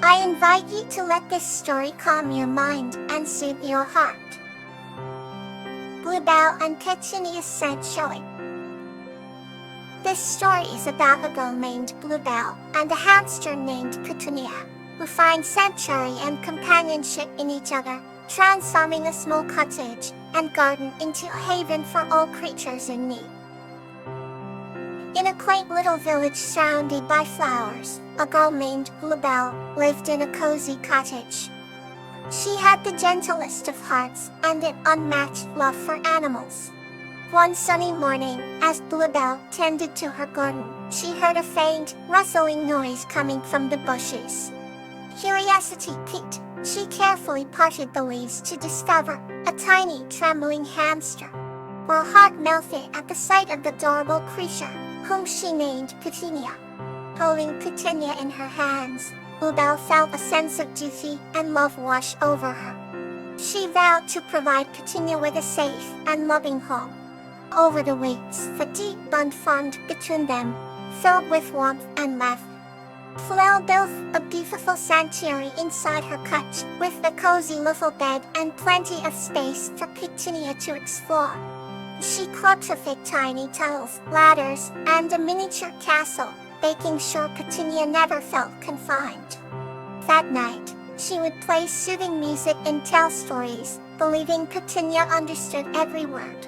I invite you to let this story calm your mind and soothe your heart. Bluebell and Petunia's Sanctuary. This story is about a girl named Bluebell and a hamster named Petunia, who find sanctuary and companionship in each other, transforming a small cottage and garden into a haven for all creatures in need. In a quaint little village surrounded by flowers, a girl named Bluebell lived in a cozy cottage. She had the gentlest of hearts and an unmatched love for animals. One sunny morning, as Bluebell tended to her garden, she heard a faint, rustling noise coming from the bushes. Curiosity piqued, she carefully parted the leaves to discover a tiny, trembling hamster. Her heart melted at the sight of the adorable creature, whom she named Petunia. Holding Petunia in her hands, Bluebell felt a sense of duty and love wash over her. She vowed to provide Petunia with a safe and loving home. Over the weeks, the deep bond formed between them, filled with warmth and love. Bluebell built a beautiful sanctuary inside her cottage, with a cozy little bed and plenty of space for Petunia to explore. She cultivated tiny tunnels, ladders, and a miniature castle, making sure Petunia never felt confined. That night, she would play soothing music and tell stories, believing Petunia understood every word.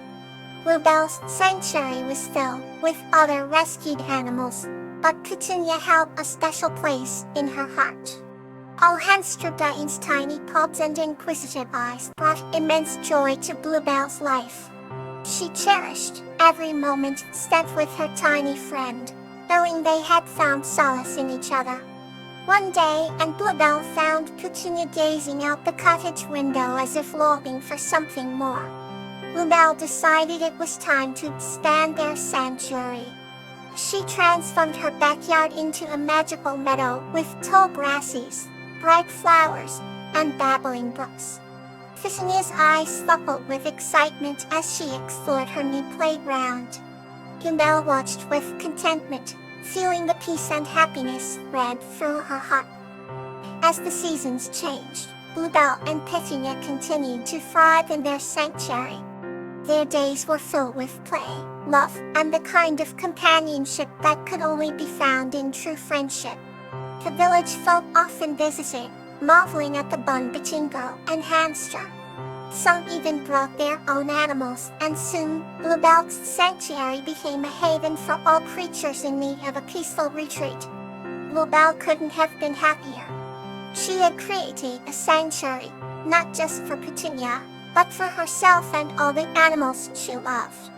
Bluebell's sanctuary was filled with other rescued animals, but Petunia held a special place in her heart. All hamster Diane's tiny paws and inquisitive eyes brought immense joy to Bluebell's life. She cherished every moment spent with her tiny friend, knowing they had found solace in each other. One day, and Bluebell found Petunia gazing out the cottage window as if longing for something more. Bluebell decided it was time to expand their sanctuary. She transformed her backyard into a magical meadow with tall grasses, bright flowers, and babbling brooks. Petunia's eyes sparkled with excitement as she explored her new playground. Bluebell watched with contentment, feeling the peace and happiness spread through her heart. As the seasons changed, Bluebell and Petunia continued to thrive in their sanctuary. Their days were filled with play, love, and the kind of companionship that could only be found in true friendship. The village folk often visited, marveling at the bond between girl and hamster. Some even brought their own animals, and soon, Bluebell's sanctuary became a haven for all creatures in need of a peaceful retreat. Bluebell couldn't have been happier. She had created a sanctuary, not just for Petunia, but for herself and all the animals she loved.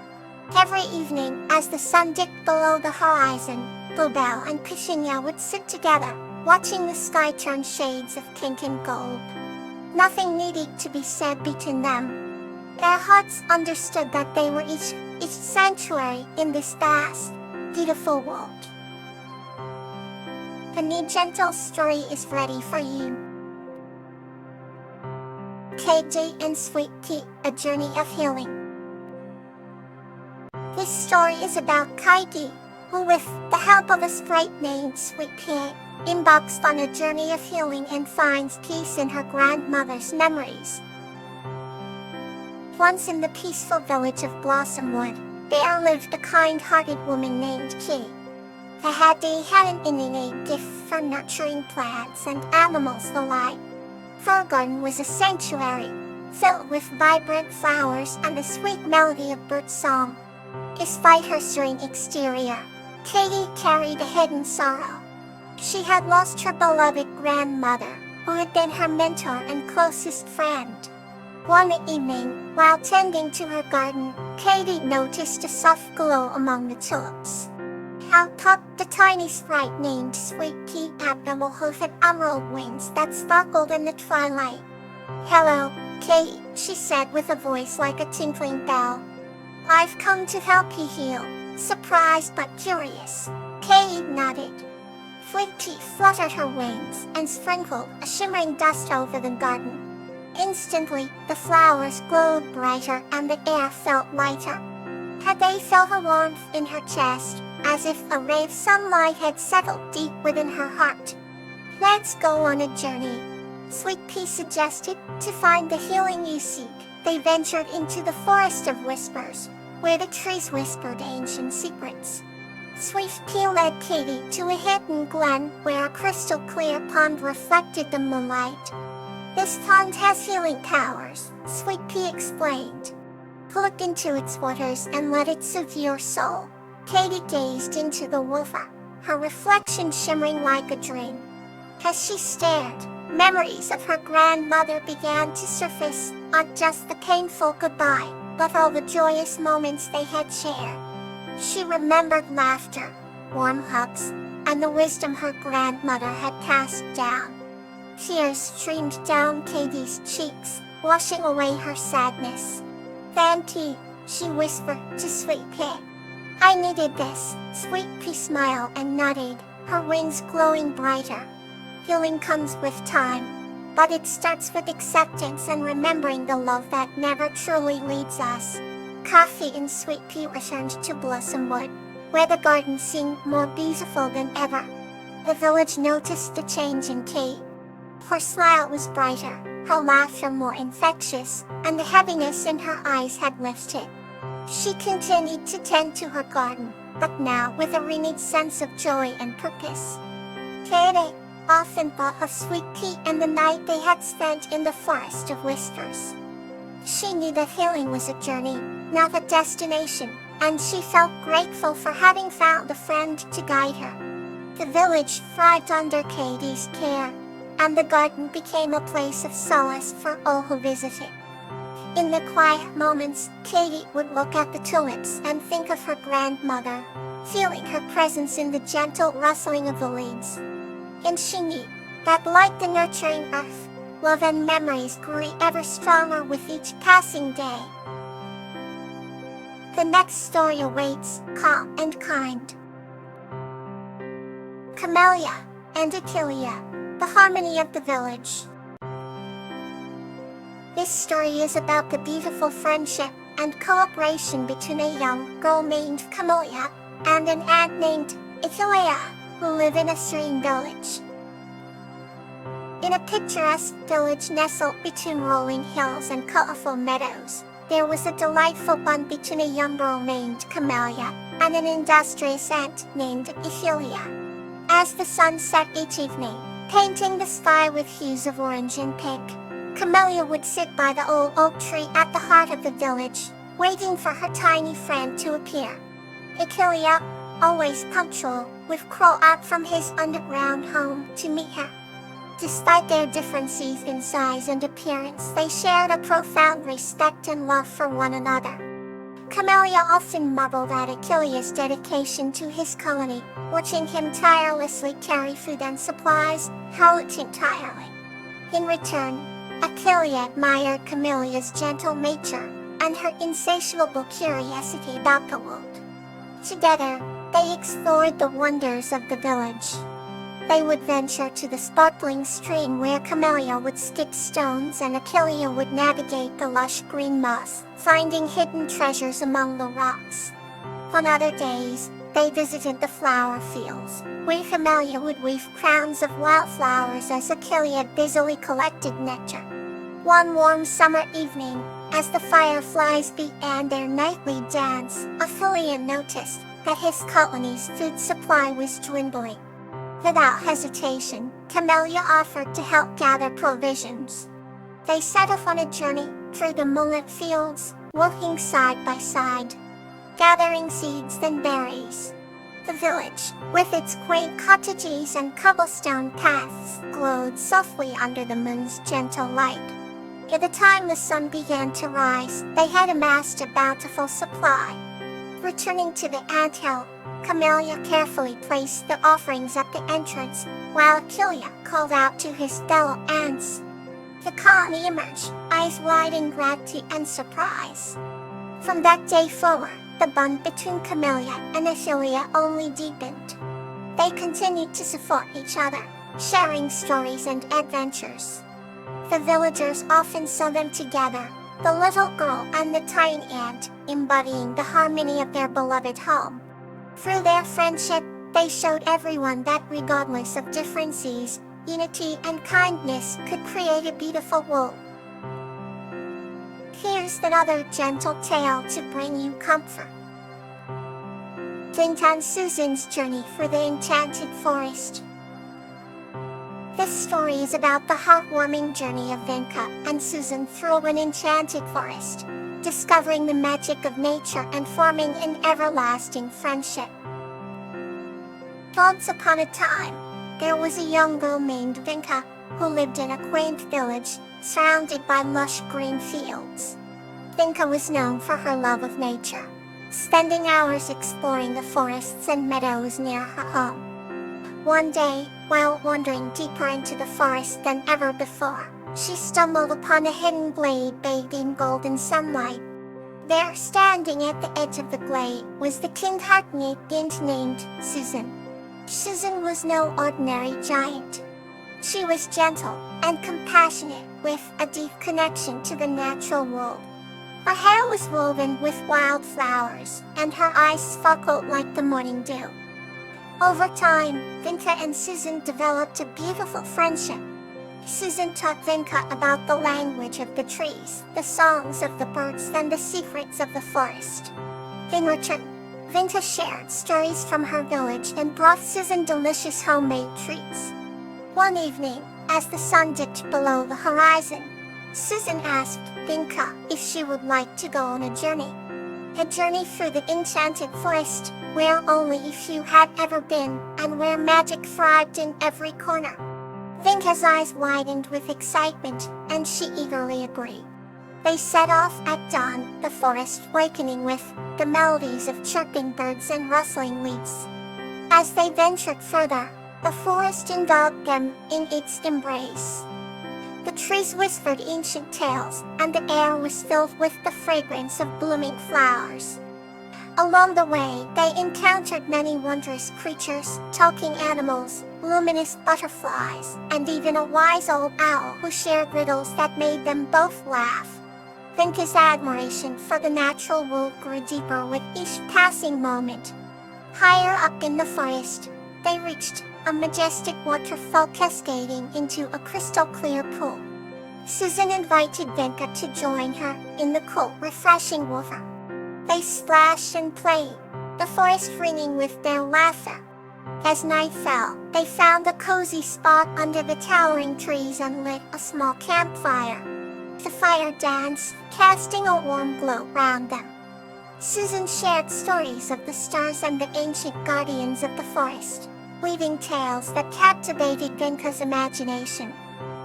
Every evening, as the sun dipped below the horizon, Bluebell and Petunia would sit together, watching the sky turn shades of pink and gold. Nothing needed to be said between them. Their hearts understood that they were each sanctuary in this vast, beautiful world. A new gentle story is ready for you. KJ and Sweet Pea, A Journey of Healing. This story is about Kaidi, who with the help of a sprite named Sweet Pea, embarks on a journey of healing and finds peace in her grandmother's memories. Once in the peaceful village of Blossomwood, there lived a kind-hearted woman named Kay. They had an innate gift for nurturing plants and animals alike. Her garden was a sanctuary, filled with vibrant flowers and the sweet melody of birdsong. Despite her serene exterior, Katie carried a hidden sorrow. She had lost her beloved grandmother, who had been her mentor and closest friend. One evening, while tending to her garden, Katie noticed a soft glow among the tulips. Out popped the tiny sprite named Sweet Pea, abnormal hoof and emerald wings that sparkled in the twilight. "Hello, Katie," she said with a voice like a tinkling bell. "I've come to help you heal." Surprised but curious, Katie nodded. Sweet Pea fluttered her wings and sprinkled a shimmering dust over the garden. Instantly, the flowers glowed brighter and the air felt lighter. They felt a warmth in her chest, as if a ray of sunlight had settled deep within her heart. "Let's go on a journey," Sweet Pea suggested. "To find the healing you seek." They ventured into the forest of whispers, where the trees whispered ancient secrets. Sweet Pea led Katy to a hidden glen where a crystal-clear pond reflected the moonlight. "This pond has healing powers," Sweet Pea explained. "Look into its waters and let it soothe your soul." Katy gazed into the water, her reflection shimmering like a dream. As she stared, memories of her grandmother began to surface, not just the painful goodbye, but all the joyous moments they had shared. She remembered laughter, warm hugs, and the wisdom her grandmother had passed down. Tears streamed down Katy's cheeks, washing away her sadness. "Thank you," she whispered to Sweet Pea. "I needed this." Sweet Pea smiled and nodded, her wings glowing brighter. Healing comes with time, but it starts with acceptance and remembering the love that never truly leaves us. Coffee and Sweet Pea returned to Blossomwood, where the garden seemed more beautiful than ever. The village noticed the change in Kate. Her smile was brighter, her laughter more infectious, and the heaviness in her eyes had lifted. She continued to tend to her garden, but now with a renewed sense of joy and purpose. Katy often thought of Sweet Pea and the night they had spent in the forest of whispers. She knew that healing was a journey, not a destination, and she felt grateful for having found a friend to guide her. The village thrived under Katy's care, and the garden became a place of solace for all who visited. In the quiet moments, Katy would look at the tulips and think of her grandmother, feeling her presence in the gentle rustling of the leaves. And she knew that like the nurturing earth, love and memories grew ever stronger with each passing day. The next story awaits, calm and kind. Camellia and Achillea, the harmony of the village. This story is about the beautiful friendship and cooperation between a young girl named Camellia and an ant named Achillea, who live in a serene village. In a picturesque village nestled between rolling hills and colorful meadows, there was a delightful bond between a young girl named Camellia and an industrious ant named Achillea. As the sun set each evening, painting the sky with hues of orange and pink, Camellia would sit by the old oak tree at the heart of the village, waiting for her tiny friend to appear. Achillea, always punctual, would crawl out from his underground home to meet her. Despite their differences in size and appearance, they shared a profound respect and love for one another. Camellia often marveled at Achillea's dedication to his colony, watching him tirelessly carry food and supplies, helped entirely. In return, Achillea admired Camellia's gentle nature and her insatiable curiosity about the world. Together, they explored the wonders of the village. They would venture to the sparkling stream where Camellia would skip stones and Achillea would navigate the lush green moss, finding hidden treasures among the rocks. On other days, they visited the flower fields, where Camellia would weave crowns of wildflowers as Achillea busily collected nectar. One warm summer evening, as the fireflies began their nightly dance, Achillea noticed that his colony's food supply was dwindling. Without hesitation, Camellia offered to help gather provisions. They set off on a journey through the moonlit fields, walking side by side, gathering seeds and berries. The village, with its quaint cottages and cobblestone paths, glowed softly under the moon's gentle light. By the time the sun began to rise, they had amassed a bountiful supply. Returning to the anthill, Camellia carefully placed the offerings at the entrance, while Achillea called out to his fellow ants. The colony emerged, eyes wide in gratitude and surprise. From that day forward, the bond between Camellia and Achillea only deepened. They continued to support each other, sharing stories and adventures. The villagers often saw them together, the little girl and the tiny ant, embodying the harmony of their beloved home. Through their friendship, they showed everyone that regardless of differences, unity, and kindness could create a beautiful world. Here's another gentle tale to bring you comfort. Vinka and Susan's journey through the enchanted forest. This story is about the heartwarming journey of Vinka and Susan through an enchanted forest, discovering the magic of nature and forming an everlasting friendship. Once upon a time, there was a young girl named Vinka who lived in a quaint village surrounded by lush green fields. Vinka was known for her love of nature, spending hours exploring the forests and meadows near her home. One day, while wandering deeper into the forest than ever before, she stumbled upon a hidden glade bathed in golden sunlight. There, standing at the edge of the glade, was the kind-hearted giant named Susan. Susan was no ordinary giant. She was gentle and compassionate, with a deep connection to the natural world. Her hair was woven with wildflowers, and her eyes sparkled like the morning dew. Over time, Vinka and Susan developed a beautiful friendship. Susan taught Vinka about the language of the trees, the songs of the birds, and the secrets of the forest. In return, Vinka shared stories from her village and brought Susan delicious homemade treats. One evening, as the sun dipped below the horizon, Susan asked Vinka if she would like to go on a journey through the enchanted forest, where only a few had ever been, and where magic thrived in every corner. Vinka's eyes widened with excitement, and she eagerly agreed. They set off at dawn, the forest wakening with the melodies of chirping birds and rustling leaves. As they ventured further, the forest enveloped them in its embrace. The trees whispered ancient tales, and the air was filled with the fragrance of blooming flowers. Along the way, they encountered many wondrous creatures, talking animals, luminous butterflies, and even a wise old owl who shared riddles that made them both laugh. Vinka's admiration for the natural world grew deeper with each passing moment. Higher up in the forest, they reached a majestic waterfall cascading into a crystal-clear pool. Susan invited Vinka to join her in the cool, refreshing water. They splashed and played, the forest ringing with their laughter. As night fell, they found a cozy spot under the towering trees and lit a small campfire. The fire danced, casting a warm glow around them. Susan shared stories of the stars and the ancient guardians of the forest, weaving tales that captivated Vinka's imagination.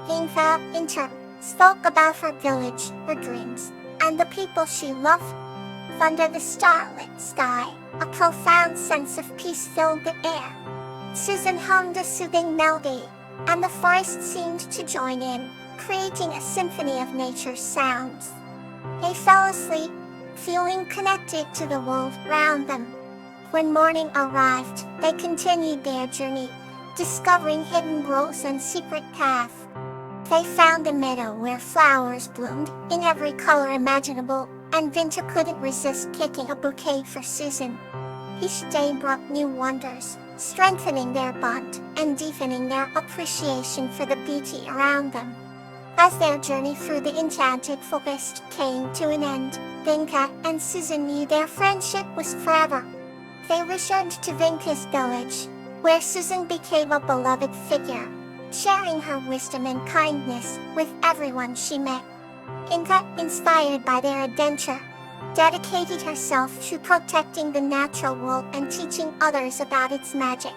Vinka, in turn, spoke about her village, her dreams, and the people she loved. Under the starlit sky, a profound sense of peace filled the air. Susan hummed a soothing melody, and the forest seemed to join in, creating a symphony of nature's sounds. They fell asleep, feeling connected to the world around them. When morning arrived, they continued their journey, discovering hidden groves and secret paths. They found a meadow where flowers bloomed in every color imaginable, and Vinka couldn't resist picking a bouquet for Susan. Each day brought new wonders, strengthening their bond and deepening their appreciation for the beauty around them. As their journey through the enchanted forest came to an end, Vinka and Susan knew their friendship was forever. They returned to Vinka's village, where Susan became a beloved figure, sharing her wisdom and kindness with everyone she met. Vinka, inspired by their adventure, dedicated herself to protecting the natural world and teaching others about its magic.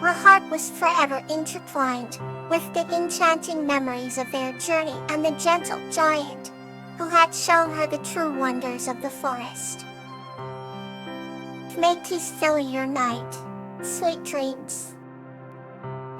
Her heart was forever intertwined with the enchanting memories of their journey and the gentle giant who had shown her the true wonders of the forest. May peace fill your night. Sweet dreams.